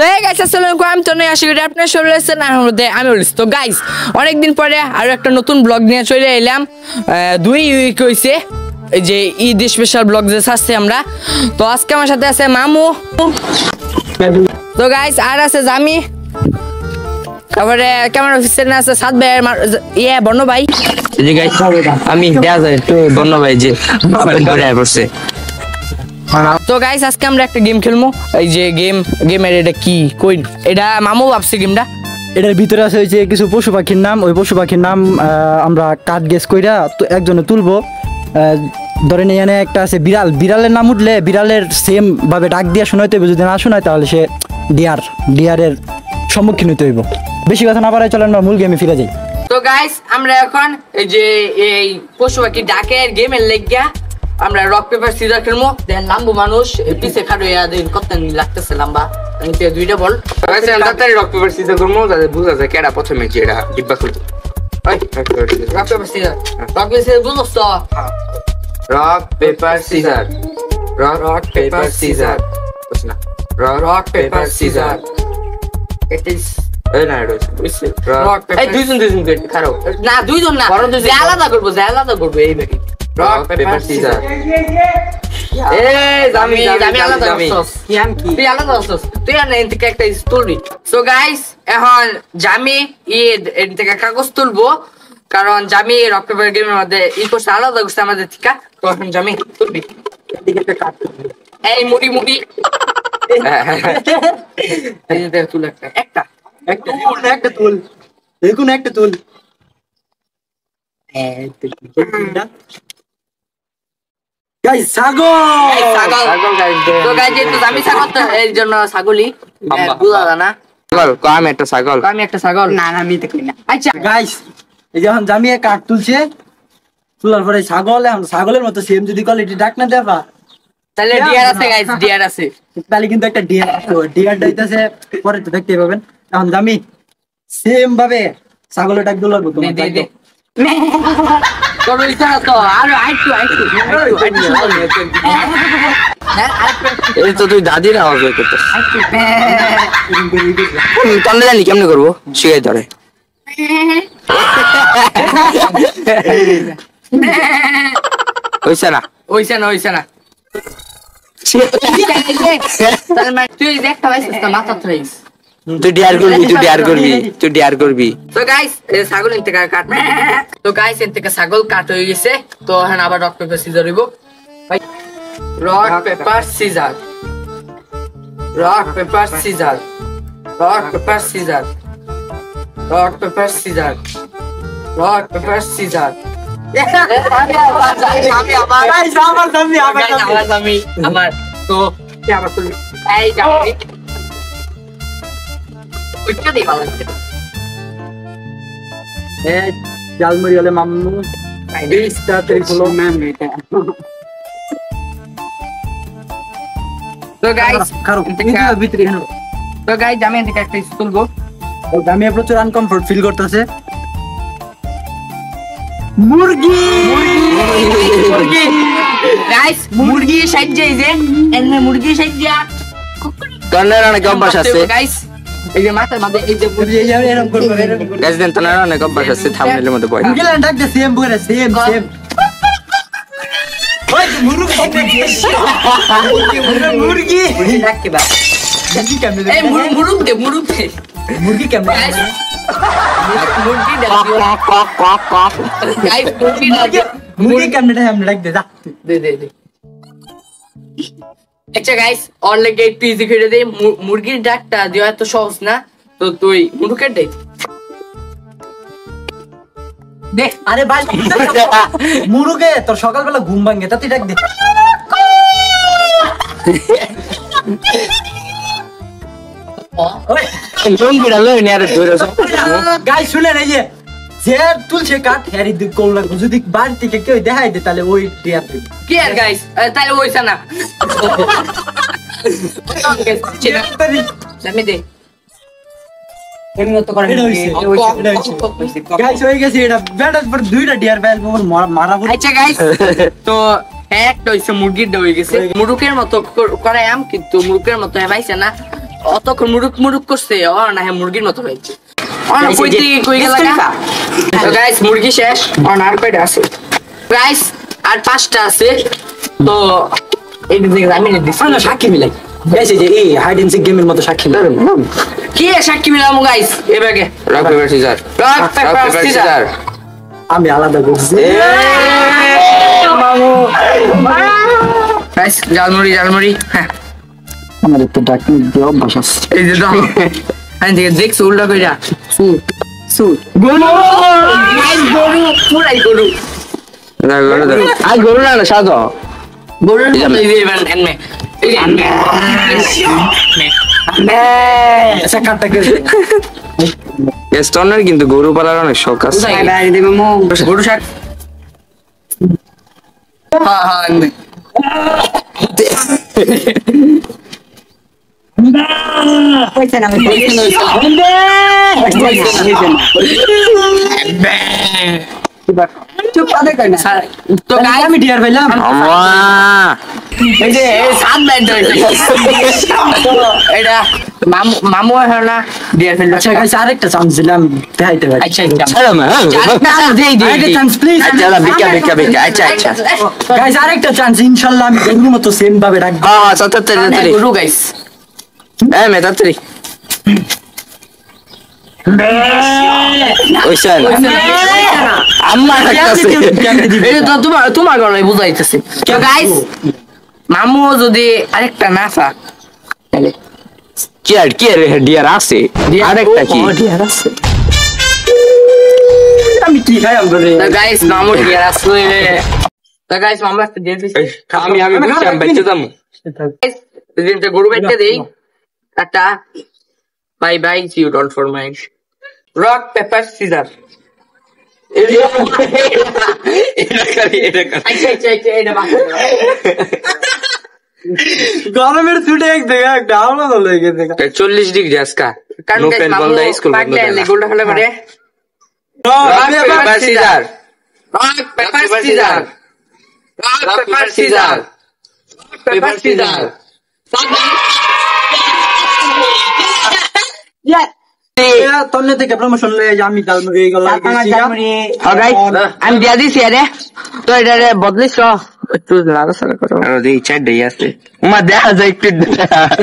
So hey guys আসসালামু আলাইকুম আমি তনয় আশা করি আপনারা সবাই আছেন আমি বলিস তো গাইস অনেকদিন পরে আরো একটা নতুন ব্লগ নিয়ে চলে এলাম 2 উইক হইছে এই যে ঈদ স্পেশাল ব্লগ যে ছাড়ছে আমরা তো আজকে আমার সাথে আছে মামু তো গাইস আর আছে জামি তারপরে ক্যামেরা অফিসার না আছে সাদ ভাই ইয়ে বন্য ভাই এই যে গাইস আমি দেয়া যায় তো বন্য ভাই যে ঘরে বসে তো গাইস আজকে আমরা একটা গেম খেলবো এই যে গেমের এটা কি কই এটা মামু ভাবছে গেমটা এটার ভিতরে আছে যে কিছু পশু পাখির নাম ওই পশু পাখির নাম আমরা কাট গেস কইরা তো একজনে তুলবো ধরেন এখানে একটা আছে বিড়ালের নাম উঠলে বিড়ালের সেম ভাবে ডাক দিয়া শোনাইতে হবে যদি না শোনায় তাহলে সে ডিয়ারের সম্মুখীন হইতে হইব বেশি কথা না বাড়াই চলেন আমরা মূল গেমে ফিরে যাই তো গাইস আমরা এখন এই যে এই পশু পাখি ডাকের গেমের লেগিয়া আমরা রক পেপার সিজার খেলবো দেন লাম্বু মানুষ পিছে খাড়ো ইয়া দেন কত লাগতেছে লম্বা আমি তো দুইটা বল আচ্ছা আমরা তাড়াতাড়ি রক পেপার সিজার করবো তাহলে বুঝা যায় কেডা প্রথমে যে এটা ডিব্বা খুলবে ওই রক পেপার সিজার বুঝছ তো rock paper caesar rock paper caesar বুঝছ না রক পেপার সিজার এই না এটা রক পেপার এই দুইজন খাড়ো না দুইজন না আলাদা করবো এই বেটি রক পেপার সিজার জামি আলাদা করছস তুই আলাদা করছস তুই আর এখান থেকে একটা তুলবি সো গাইস এখন জামি এখান থেকে কাগজ তুলবো কারণ জামি রক পেপার গেমের মধ্যে করছে আলাদা করছে আমাদের থেকে তো এখন জামি তুলবি এই মুড়ি এই যে তুল একটা তুল দেখুন একটা তুল গাইস ছাগল তো গাইস যেহেতু আমি ছাগল তো এর জন্য ছাগলই বুঝা যায় না আমি একটা ছাগল না আমি তো কই না আচ্ছা গাইস এই যখন জামিয়ে কাঠ তুলছে তোলার পরে ছাগলের মতো সেম যদি কোয়ালিটি ডাক না দেবা তাহলে ডিয়ার আছে গাইস ডিয়ার আছে তাহলে কিন্তু একটা ডিয়ার ডাইতাছে পরে তো দেখতে পাবেন এখন জামি সেম ভাবে ছাগলের ডাক দুলার মতো দে তোর ইচ্ছা তো আর আইটু এই তো তুই দাদির আওয়াজ বের করতেছ তোমরা জানি কেমনে করবো শিখাই ধরে ওইসা না তুই দেখতে পাইছিস না মাথা থ্রাইস তুই ডিয়ার করবি তো গাইস ছাগল এর থেকে কাট তো গাইস এর থেকে ছাগল কাট হয়ে গেছে তো এখন আবার রক পেপার সিজার হইব ভাই রক পেপার সিজার আমার তো আবার তুলি এই জামি ওইটা দিয়ে ভালো লাগছে জালমুড়ি হলে মাম্মু তো গাইস ভিতরে তো গাইস আমি এদিকে একটা তুলবো আমি প্রচুর আনকমফোর্ট ফিল করতেছে মুরগি গাইস মুরগি সাইজে এই যে এনে মুরগি সাইজা তোর অনেক অভ্যাস আছে গাইস এই যে মাথার মধ্যে এই যে এরকম করবো গাইস দেন তোর অনেক অভ্যাস আছে থাম্বনেলের মধ্যে বয় মুরগি ডাক দে সেম বলে সেম ওই মুরগি ডাক কে বা এই মুরুক দে গাইস মুরগি ডাক গাইস মুরগি কেমনে আমরা ডাক দে যা দে আচ্ছা গাইস অর লাগে একটু ইজি করে দে মুরগির ডাকটা দেওয়া এত সহজ না তো তুই মুরুকের দে আরে ভাই মুরুগে তোর সকালবেলা ঘুম ভাঙে তা তুই ডাক দে গাই শুনে এই যে তুলছে কাঠ হ্যারি কোল লাগবে যদি বাড়ি থেকে কেউ দেখাই দে তাহলে ওই ডিয়ার দেবে কি আর গাইস তাহলে ওইসা না আমি দে গাইস হয়ে গেছে এটা ব্যাটার পর দুইটা ডিয়ার ব্যাল মারা আচ্ছা গাইস তো একটা হইছে মুরগির হয়ে গেছে মুরুকের মতো করাইম কিন্তু মুরুকের মতো হইছে না অতক্ষণ মুরুক মুরুক করছে ও না হ্যাঁ মুরগির মতো হয়েছে কই গেল গাইস মুরগি শেষ আর কয়টা আছে গাইস আর 5টা আছে তো এই দিকে আমি দিছি না সাক্ষী মিলাই গাইস এই যে এই হাইড এন্ড সিক গেমের মতো সাক্ষী মিলাই কি সাক্ষী মিলামু গাইস এবারে rock paper caesar rock paper caesar আমি আলাদা করছি মামু গাইস জালমুড়ি হ্যাঁ আমার তো ডাকি দিয়ে অভ্যাস আছে এই যে দাও হ্যাঁ দেখছো উল্টা কইরা গরু গাইস গরু পুরাই গরু আজ গরু না সাদা গরুর মতো এই যে এনমে এই আচ্ছা কাটটা গেছে স্টোনের কিন্তু গরু পালার অনেক শখ আছে গরু শাক হ্যাঁ এনমে তো গাইস আমি ডিয়ার ভাইলাম এই যে সাত ব্যান্ড হইছে তো এটা মামু হয় না ডিয়ার ফেল আচ্ছা গাইস আরেকটা চান্স দিলাম দেখাইতে ভাই আচ্ছা আরে মা আরেকটা চান্স প্লিজ বিকা আচ্ছা গাইস আরেকটা চান্স ইনশাআল্লাহ আমি গরুর মতো সেম ভাবে রাখবো তাড়াতাড়ি গরু গাইস মে তাড়াতাড়ি ওইসান আম্মা রাখতাছে এটা তো তোমার গলায় বুঝাইতেছে তো গাইস মামু যদি আরেকটা না পাক তাহলে কি আর ডিয়ার আছে আরেকটা কি ডিয়ার আছে আমি কি খাই আমরা তো গাইস মামু ডিয়ার আসলে তো গাইস মামু একটা দিয়ে দিছি আমি বুঝলাম বাইতে যাবো গাইস দিনটা গরু বাইতে দেই tata bye bye see you don't for mind rock paper scissor এটা গরমের ছুটে এক দেখা একটা আলো হলো এই দেখা 40 ডিগ্রি আজকা নো পেন বল দা স্কুল বন্ধ পাগলে গোলটা খেলা করে rock paper caesar rock paper caesar rock paper caesar paper scissor তন্নে থেকে প্রমোশন লয়ে আমি জালমুড়ি এই গলা আমি দিয়া দিছি আরে তো এটা বদলিস একটু লাগাছাড়া করো আর এই চারটাই আছে মা দেখা যায় একটু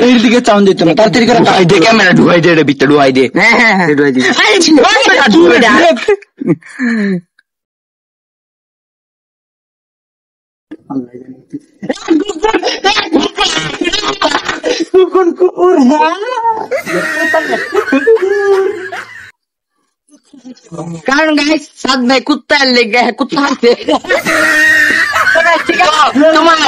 এর দিকে চাউন দিত না তাড়াতাড়ি করে ঢুকাই দে ক্যামেরা ঢুকাই দে ভিতরে ঢুকাই দে হ্যাঁ ঢুকাই দে কারণ গাইস সাদ ভাই কুত্তা লেগে কুত্তা আছে তোমার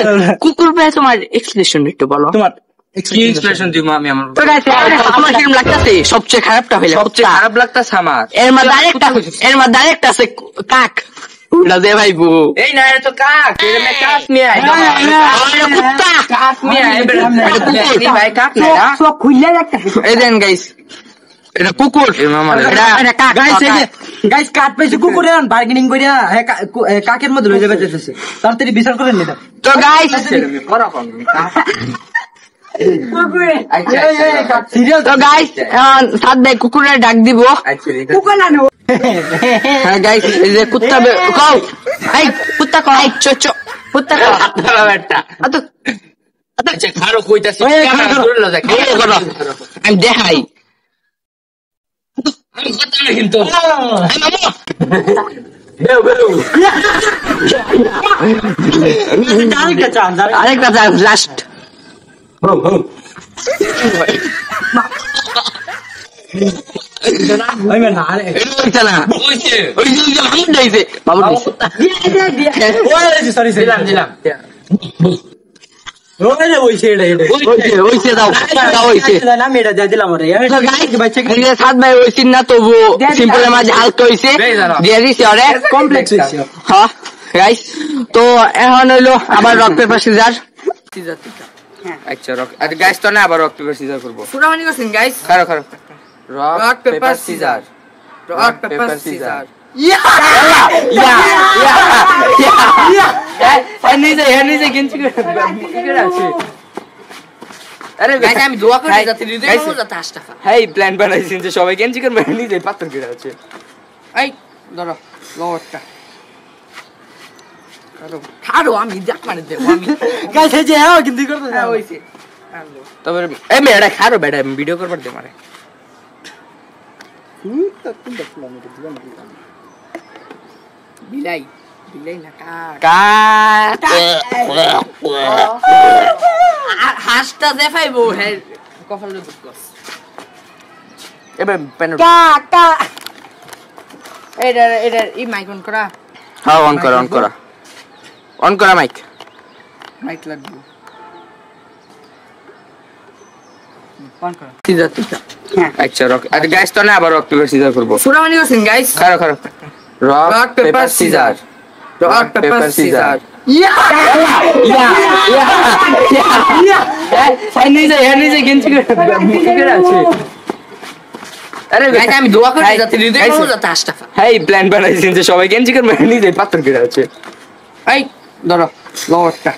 কুকুর ভাই তোমার এক্সপ্রেশন একটু বলো তোমার কি এক্সপ্রেশন দিব আমি আমার তো গাইস আমার কিরম লাগতাছে সবচেয়ে খারাপটা হইলো সবচেয়ে খারাপ লাগতাছে আমার এর মধ্যে আরেকটা আছে কাক এটা দে ভাই বু এই না এটা তো কাক এর মে কাক নিয়ে আয় কুত্তা কাক নিয়ে আয় এটা ভাই কাক না সব খুললে একটা এই দেন গাইস এটা কুকুর এটা কাক গাইস কাট পাইছে কুকুরে বার্গেনিং কইরা কাকের মধ্যে লয়ে যাবে চাইছে তাড়াতাড়ি বিচার করেন না তো গাইস সিরিয়াল তো গাইস সাদ ভাই কুকুরের ডাক দিব কুকুর না হ্যাঁ গাইস এই যে কুত্তা কও এই কুত্তা কও এই চো কুত্তা কও আপনারা বেটা আচ্ছা খারো কইতাছি ক্যামেরা ধরে লো দেখ আমি দেখাই আমি কথা না কিন্তু আরেকটা চান্স লাস্ট তো এখন হইলো আবার রক পেপার সিজার আচ্ছা রক আর গাইস তো না আবার রক পেপার সিজার করব পুরামানি করছেন গাইস খারো rock paper caesar rock paper caesar নিজে গেঞ্জি করে আছে আরে গাইস আমি দোয়া করি যাতে হৃদয় মামু যাতে হাসটা পায় হেই প্ল্যান বানাইছেন যে সবাই কেন চিকেন বানিয়ে যায় পাথর কেটে আছে এই ধরো লওয়ারটা খাড়ো আমি দেখ মানে দেব আমি গাইস এই যে হ্যাঁ কিন্তু করতে হ্যাঁ হইছে তবে এই মেয়েটা খারো বেটা ভিডিও করবার দে মারে বিলাই বিলাই না হাসটা দেখাইবো হ্যাঁ কপালে দুঃখ এবার পেন এটা এই মাইক অন করা হ্যাঁ অন করা মাইক লাগবে আচ্ছা রক আর গাইস তো না আবার রক পেপার সিজার করব সুরামানি করছেন গাইস খারো রক পেপার সিজার ইয়া ফাইনালি যে গেঞ্জি করে আছে আরে গাইস আমি দোয়া করি যাতে হৃদয় মামু যাতে হাসটা পায় হেই প্ল্যান বানাইছেন যে সবাই কেন চিকেন বানিয়ে যায় পাথর কেটে আছে এই ধরো লওয়ারটা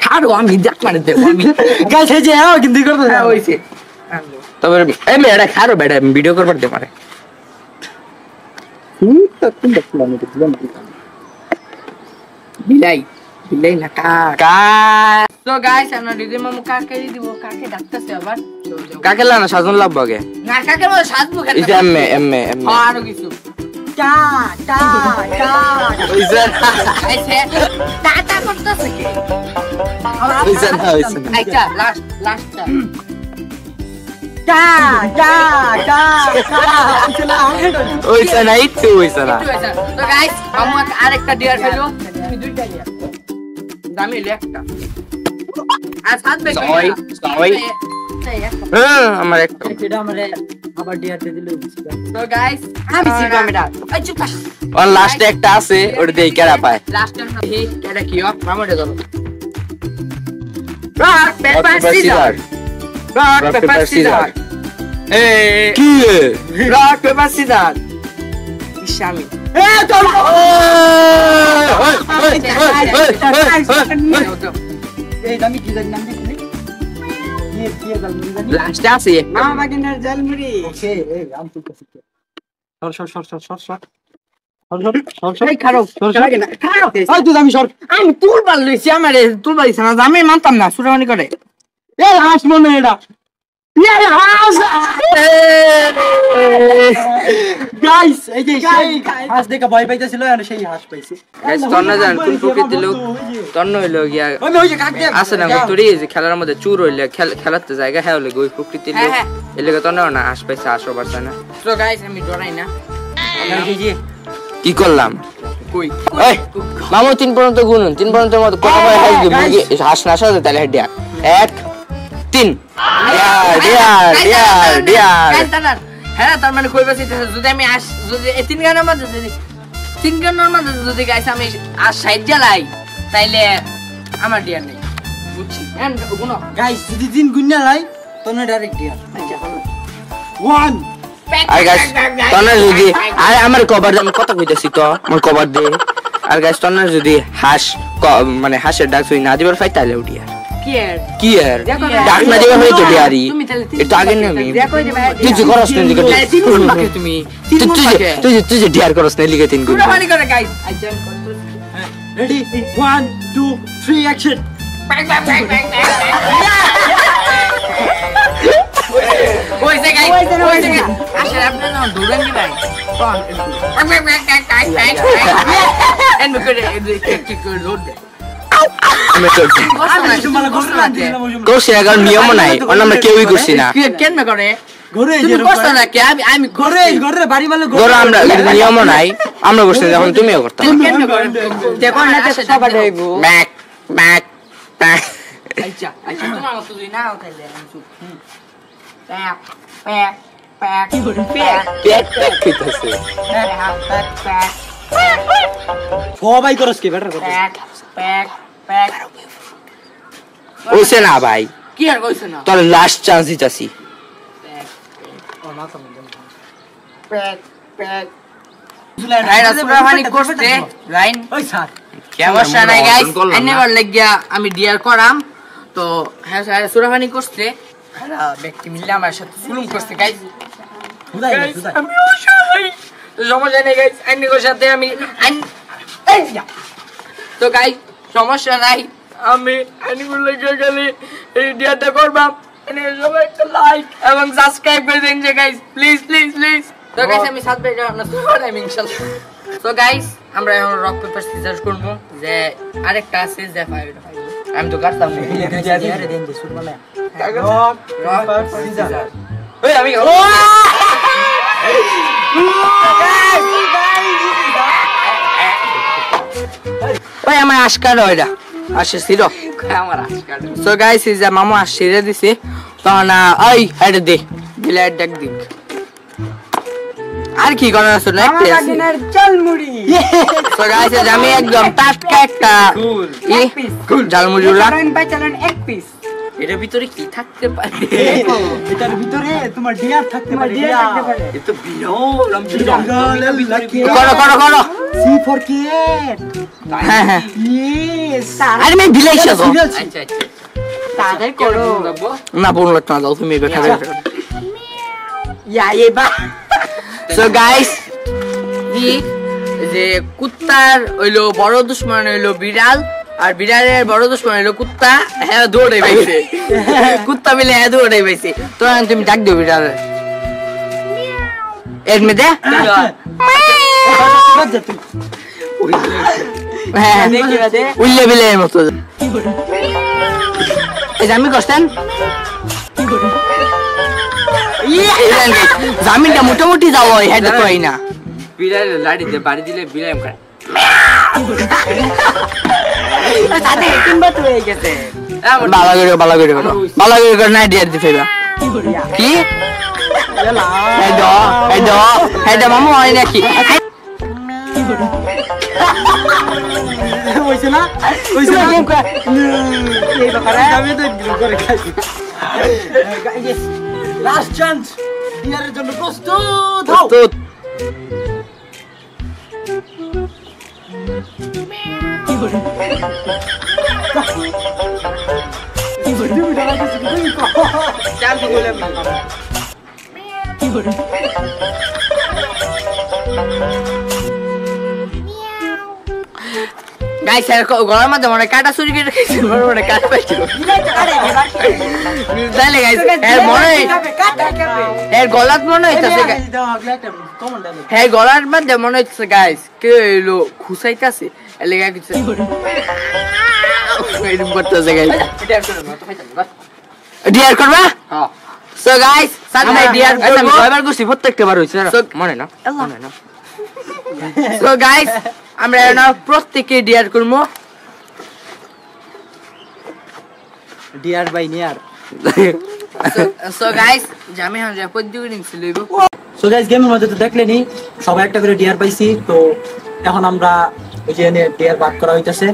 খাড়ো আমি দেখ মানে দেব আমি গাইস এই যে হ্যাঁ কিন্তু করতে হ্যাঁ হইছে তবে এই মেয়েটা খারো বেটা ভিডিও করবার দে মারে বিলাই বিলাই না কা তো গাইস আমরা হৃদয় মামু কাকে দিব কাকে ডাকতেছে আবার কাকে লানা সাজন লাভ আগে না কাকে বলে সাজবো এই যে এমএ আরো কিছু ওইছে আইছে টাটা করতেছে কি ওইছে আচ্ছা লাস্টটা ওইছে না একটু ওইছে না তো গাইস মামু আরেকটা ডিয়ার ফেলো তুমি দুইটা ডিয়ার দামি একটা আর সাত বেক আমার একটা এটা আমারে আবার ডিয়াতে দিলে তো গাইস আমি জিতবো এটা এই চুপ থাক আর লাস্টে একটা আছে ওটা দিয়ে কেরা পায় লাস্ট টাইম হে কেডা কি অফ মামুরে দাও rock paper caesar rock paper caesar এই কি রক পেপার সিজার ইসামি এই দামি কি জানি নাম কি লাস্টে আছে মামা বাগিনার জালমুড়ি ওকে এই আম তুই কাছে সর এই খারো খারো এই তুই দামি সর আমি তুলবার লইছি আমারে তুলবার ইচ্ছা না আমি মানতাম না সুরামানি করে এই হাস মনে এটা গাইস এই যে সেই হাস দেখে ভয় পাইতেছিল আর সেই হাস পাইছে গাইস তন্ন জান কোন প্রকৃতির লোক তন্ন হইলো গিয়া ওই যে কাক দে আছে না তোরি যে খেলার মধ্যে চুর হইলে খেলাতে জায়গা হ্যাঁ হইলে ওই প্রকৃতির লোক এলাকা তন্ন না আশ পাইছে আসো পারছে না তো গাইস আমি ডরাই না কি করলাম কই এই মামু 3 পর্যন্ত গুনুন 3 পর্যন্ত মত কত ভাই হাস না আসে তাহলে হেডিয়া 1 3 ডিয়ার হ্যাঁ তার মানে কই বাসি যদি আমি যদি এই 3 গানের মধ্যে যদি 3 গানের মধ্যে যদি গাইস আমি সাইড জ্বালাই তাইলে আমার ডিয়ার নেই বুঝছি এন্ড গুনো গাইস যদি দিন গুন্না লাই তোনে ডাইরেক্ট ডিয়ার আচ্ছা 1 আর গাইস তন্ন যদি আর আমার কভার আমি কত কইতাছি তো আমার কভার দে আর গাইস তন্ন যদি হাস মানে হাসের ডাক শুই না দিবার ফাই তাইলে উঠিয়া কি আর ডাক না দিবার হই তো ডিয়ারি এটা আগে না আমি তুই যে করস না দিকে তুমি তুই যে ডিয়ার করস না লিখে 3 গুণ পুরো করে গাইস আইজন রেডি 1 2 3 অ্যাকশন ওই যে গাইস আসলে আপনি না দৌড়ান দি ভাই এন্ড করে কি করে লোড দে আমি তো কোর্স এর নিয়ম নাই অন্য আমরা কেউই করছি না কেন করে ঘরে তুমি করছ না কি আমি ঘরে বাড়ি মালে ঘরে আমরা নিয়ম নাই আমরা করছি যখন তুমিও করতে কেন করে দেখো না তো সবাই দেবো ব্যাক ব্যাক ব্যাক আচ্ছা তোমার মত তুই না তাইলে আমি চুপ প্যাক প্যাক প্যাক প্যাক পেট কইতাছে প্যাক সবাই করস কি বেটার কথা প্যাক প্যাক প্যাক ওইছে না ভাই কি আর কইছ না তোর লাস্ট চান্স দিতাছি প্যাক প্যাক রাইন সুরাহানি করতে রাইন ওই স্যার সমস্যা নাই গাইস এনেবার লাগিয়া আমি ডিয়ার করাম তো হ্যাঁ স্যার সুরাহানি করছে ব্যক্তি মিলে আমার সাথে জুলুম করছে গাইস আমি অসহায় সমস্যা নেই গাইস আইনের সাথে আমি তো গাইস সমস্যা নাই আমি আইনগুলো লেগে গেলে এই ভিডিওটা করবাম সবাই একটা লাইক এবং সাবস্ক্রাইব করে দিন যে গাইস প্লিজ প্লিজ প্লিজ তো গাইস আমি সাথ পেয়ে যাবো না আমি ইনশাআল্লাহ তো গাইস আমরা এখন রক পেপার সিজার করবো যে আরেকটা আছে যে ফাইভ আমি তো কাটতাম না আমি ভাই আমার আশকার ওইটা আসে ছিল আমার আশকার সো গাইস ইজ মামু আসিরে দিছে তখন ওই এটা দে গিলার ডাক দিক আর কি করার আছে না একটা জালমুড়ি সো গাইস আমি একদম টাটকা একটা জালমুড়ি লাগান ভাই চলেন এক পিস এর ভিতরে কি থাকতে পারে এটার ভিতরে তোমার ডিয়ার থাকতে পারে এ তো বিরল করো করো করো সি ফর ক্যাট হ্যাঁ হ্যাঁ ইয়েস আরে আমি বিলাইছি তো আচ্ছা আচ্ছা তাড়াতাড়ি করো না বললো না দাও তুমি এটা খাবে ইয়া এবা সো গাইস ই যে কুত্তার হইলো বড় দুশমন হইলো বিড়াল আর বিড়ালের বড় দুশমন হইলো কুত্তা হ্যাঁ দৌড়ে পাইছে কুত্তা মিলে হ্যাঁ দৌড়ে পাইছে তো তুমি ডাক দিও বিড়াল এর মধ্যে হ্যাঁ উল্লে বিলের মতো এই জামি করছেন জামিনটা মোটামুটি যাও হ্যাঁ তো না বিড়াল লাড়িতে বাড়ি দিলে বিড়াল করে বালা নাই দিয়ে দিতে কি মামু হয় নাকি লাস্ট চান্স ডিয়ারের জন্য প্রস্তুত গাইস গলার মধ্যে মনে কাটা চুরি করে রেখেছে মনে কাটা পাইছিল তাহলে গাইস এর মনে এর গলাত মনে হইতাছে হ্যাঁ গলার মধ্যে মনে হইতাছে গাইস কে এলো খুসাইতাছে এর লাগা কিছু এরকম করতেছে গাইস ডিয়ার করবা হ্যাঁ সো গাইস সামনে ডিয়ার করব কয়বার করছি প্রত্যেকটা বার হইছে মনে না মনে না সো গাইস আমরা না প্রত্যেককে ডিয়ার করব ডিয়ার বাই নিয়ার সো গাইস জামি হন যা পদ্দিগুলিং ছিলইব সো গাইস গেমের মধ্যে তো দেখলেনি সবাই একটা করে ডিয়ার পাইছি তো এখন আমরা ওই যে ডিয়ার ভাগ করা হইতাছে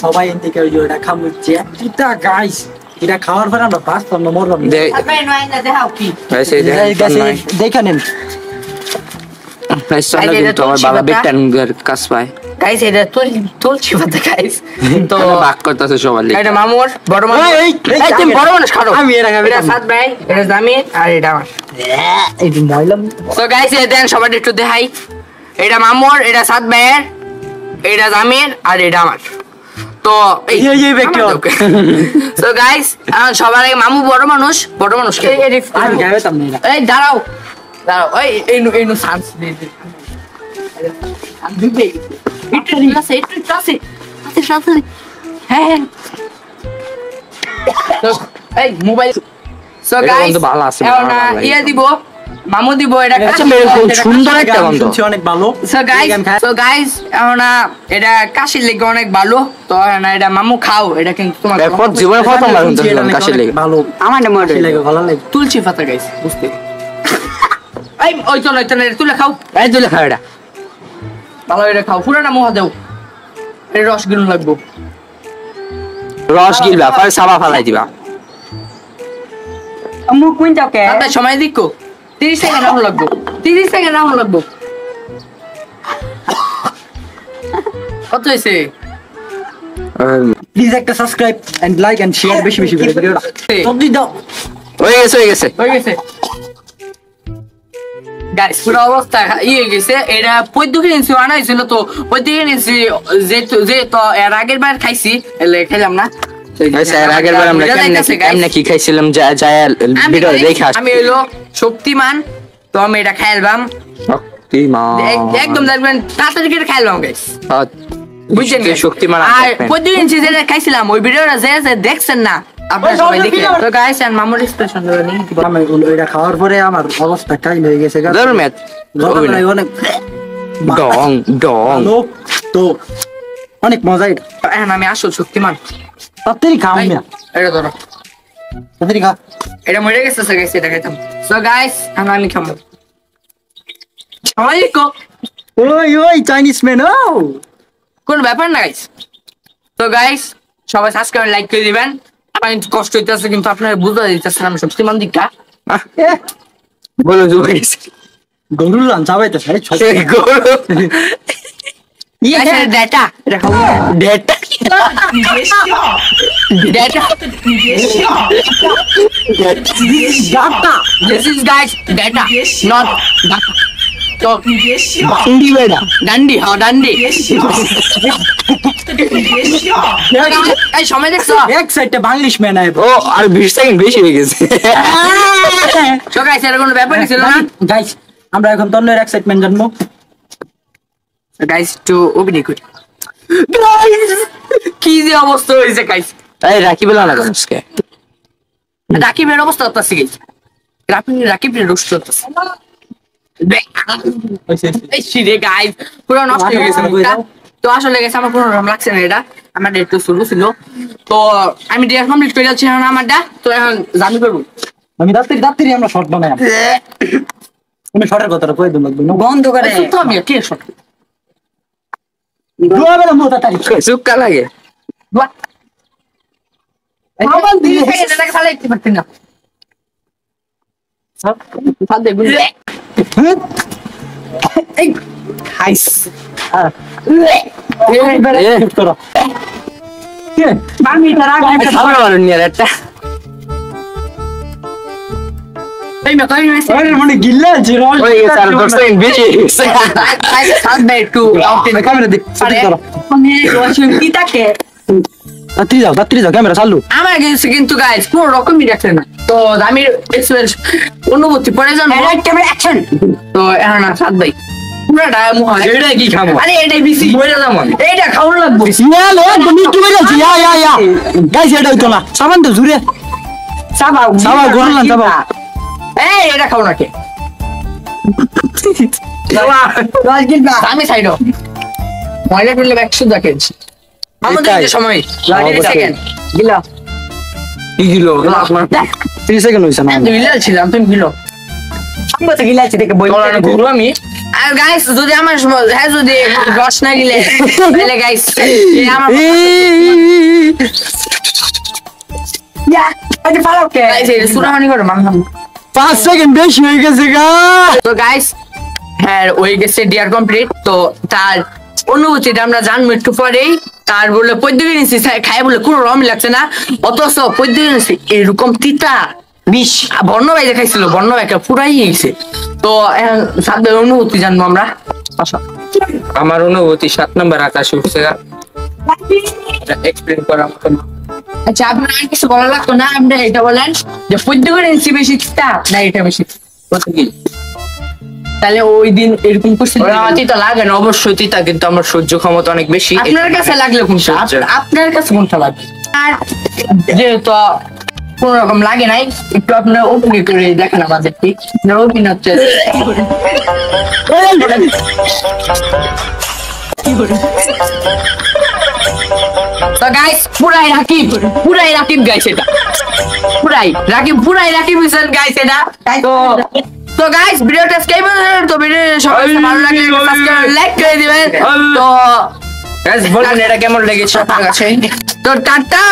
সবাই এন থেকে ওই যে এটা খামুচ্ছে এটা গাইস এটা খাওয়ার পর আমরা বাঁচতাম না মরলাম আপনি নয় না দেখাও কি দেখে নেন গাইস এটা তুলছি পাতা গাইস তো ভাগ করতেছে সবার লিগে এটা মামুর বড় মানুষ এই তুমি বড় মানুষ খাও আমি এর আগে এটা সাত ভাই এটা জামিন আর এটা আমার এই যে ময়লাম সো গাইস এই দেন সবাই একটু দেখাই এটা মামুর এটা সাত ভাইয়ের এটা জামিন আর এটা আমার তো এই ব্যক্তি সো গাইস সবার আগে মামু বড় মানুষ আমি গাইতাম না এই দাঁড়াও দাঁড়াও এই নো সান্স দিতে আমি একটু চাষে হ্যাঁ এই মোবাইল সো গাইস ভালো আছে ইয়া দিব মামু দিব এটা সুন্দর একটা গন্ধ অনেক ভালো সো গাইস এখন এটা কাশির লেগে অনেক ভালো তো না এটা মামু খাও এটা কিন্তু তোমার জীবনে প্রথমবার কাশির লেগে ভালো আমার না মনে লাগে ভালো লাগে তুলসী পাতা গাইস বুঝতে এই ওই চলো তুলে খাও এই তুলে খাও এটা ভালো এটা খাও পুরাটা মোহা দেও এর রস গিলুন লাগবো রস গিলবা পরে সাবা ফালাই দিবা আম্মু কোন যাও কে তাতে সময় দিকো 30 সেকেন্ড রাউন্ড লাগবো 30 সেকেন্ড রাউন্ড লাগবো কত হইছে প্লিজ একটা subscribe and like and share বেশি বেশি করে ভিডিওটা সবজি দাও হয়ে গেছে গাইস পুরো অবস্থা হয়ে গেছে। এটা 25 ইঞ্চি বানাইছিল, তো 25 ইঞ্চি যে তো এর আগের বার খাইছি, এলে খেলাম না। আগের বার আমরা কেমনে কি খাইছিলাম ভিডিও দেখে আমি হলো শক্তিমান, তো আমি এটা খাইলাম একদম দেখবেন তাড়াতাড়ি করে খাইলাম গাইস, বুঝছেন? শক্তিমান আর 25 ইঞ্চি যেটা খাইছিলাম ওই ভিডিওটা যে দেখছেন না আপনারা সবাই দেখেন। তো গাইস এন্ড মামুর এক্সপ্রেশন ধরে নিন, আমি ওইটা খাওয়ার পরে আমার অবস্থা কাইল হয়ে গেছে ধরো ম্যাথ অনেক ডং ভালো, তো অনেক মজা। এটা এখন আমি আসল শক্তিমান। তাড়াতাড়ি খাও ভাই, মিয়া, এটা ধরো, তাড়াতাড়ি খা। এটা মরে গেছে সো গাইস, এটা খাইতাম। সো গাইস এখন আমি খাবো। আমাইকো ওই চাইনিজ ম্যান, ও কোন ব্যাপার না গাইস। তো গাইস সবাই সাবস্ক্রাইব লাইক করে দিবেন। আমার একটু কষ্ট হইতেছে কিন্তু আপনারা বুঝতে দিতেছেন আমি শক্তিমান দিকটা। বলো জোরে গরুর লান চাবাইতেছে গরু data data data data This is guys data, not data. So, Hindi বেড়া ডান্ডি, হ্যাঁ ডান্ডি। এই সময় দেখছো? এক সাইডে বাংলিশ ম্যান আইব। ও আর 20 সেকেন্ড বেশি হয়ে গেছে। So guys, এর কোনো ব্যাপারই ছিল না। গাইস আমরা এখন তন্ময়ের এক্সাইটমেন্ট জানবো। So guys, to অভিনয় করি। Guys, কি যে অবস্থা হয়েছে guys। এই রাখি বেলা না আজকে রাকিবের অবস্থা হচ্ছে guys। রাকিবের রোস্ট হচ্ছে। এই শিরে গাইস পুরো নষ্ট হয়ে গেছে মুখটা। তো আসলে গেছে আমার কোনো রকম লাগছে না, এটা আমার একটু শুরু ছিল। তো আমি ডিয়ার কমপ্লিট করে যাচ্ছি এখন আমারটা। তো এখন জানি করবো আমি দাঁতের আমরা শর্ট বানাই। তুমি শর্টের কথাটা কই দিন লাগবে বন্ধ করে তো আমি কি শর্ট দুয়া বেলা মোটা তারি সুক্কা লাগে আমার দিয়ে এটাকে ফালাই দিতে পারতেন না। ফাল দে গুলি এই হাইস চুপ করো। আমি তার আগে খাবার বানান নিয়ে একটা এই না কই না আরে মানে গিল্লা জিরো ওই গেছে আর 10 সেকেন্ড বেশি হয়ে গেছে। I can't bear to out in camera দেখ শুটিং করো। আমি ওয়াচিং টিটাকে তাড়াতাড়ি যাও ক্যামেরা চালু। আমার কাছে কিন্তু গাইস পুরো রকমই দেখছে না। তো আমি এক্সপেরিয়েন্স অনুভূতি পড়ে জানো ক্যামেরা অ্যাকশন। তো এখন আর সাত ভাই পুরাটা মুহ এটা কি খাবো? আরে এটাই বেশি মরে যাবো আমি। এইটা খাওয়া লাগবে। ইয়ালো তুমি কি বলছিস? ইয়া গাইস এটা হইতো না সামান তো জুরে সাবা গরলান সাবা। এই এটা খাও না কে আমি সাইডো ময়লা টুলে একশো দেখেন আমাদের যে সময় 30 সেকেন্ড গিলা কি দিলো 30 সেকেন্ড হইছে না। আমি গিলা ছিলাম তুমি গিলো আমরা তো গিলা থেকে বই পড়ানো ঘুরু আমি। আর গাইস যদি আমার হ্যাঁ যদি রস না গিলে তাহলে গাইস আমার ইয়া আরে ফালো কে গাইস এই সুরাহানি করে মানলাম 5 সেকেন্ড বেশি হয়ে গেছে গা। তো গাইস হ্যাঁ ওই গেছে ডিয়ার কমপ্লিট। তো তার অনুভূতিটা আমরা জানবো একটু পরেই। তার বলে 25 ইঞ্চি খাই বলে কোনো রম লাগছে না, অথচ 25 ইঞ্চি এরকম তিতা বিষ বর্ণ ভাই দেখাইছিল, বর্ণ ভাইকে পুরাই গেছে। তো এখন সাদের অনুভূতি জানবো আমরা। আমার অনুভূতি 7 নম্বর আকাশে উঠছে এক্সপ্লেন করা মতো না। আচ্ছা আপনার আর কিছু বলা লাগতো না, আপনি এটা বলেন যে 25 ইঞ্চি বেশি তিতা না এটা বেশি কত কি? তাহলে ওই দিন এরকম করছেন তিতা লাগে না অবশ্যই তিতা, কিন্তু আমার সহ্য ক্ষমতা অনেক বেশি। আপনার কাছে লাগলে কোনটা? আপনার কাছে কোনটা লাগে? আর যেহেতু কোন রকম লাগে নাই, একটু আপনার অভিনয় করে দেখেন আমাদের ঠিক অভিনয় হচ্ছে তো গাইস পুরাই রাকিব গাইস এটা পুরাই রাকিব মিশন গাইস এটা। তো গাইস ভিডিওটা স্কিপ করুন। তো ভিডিও সবাই ভালো লাগলে সাবস্ক্রাইব লাইক করে দিবেন। তো গাইস বলুন এটা কেমন লেগেছে আপনার কাছে। তো টাটা।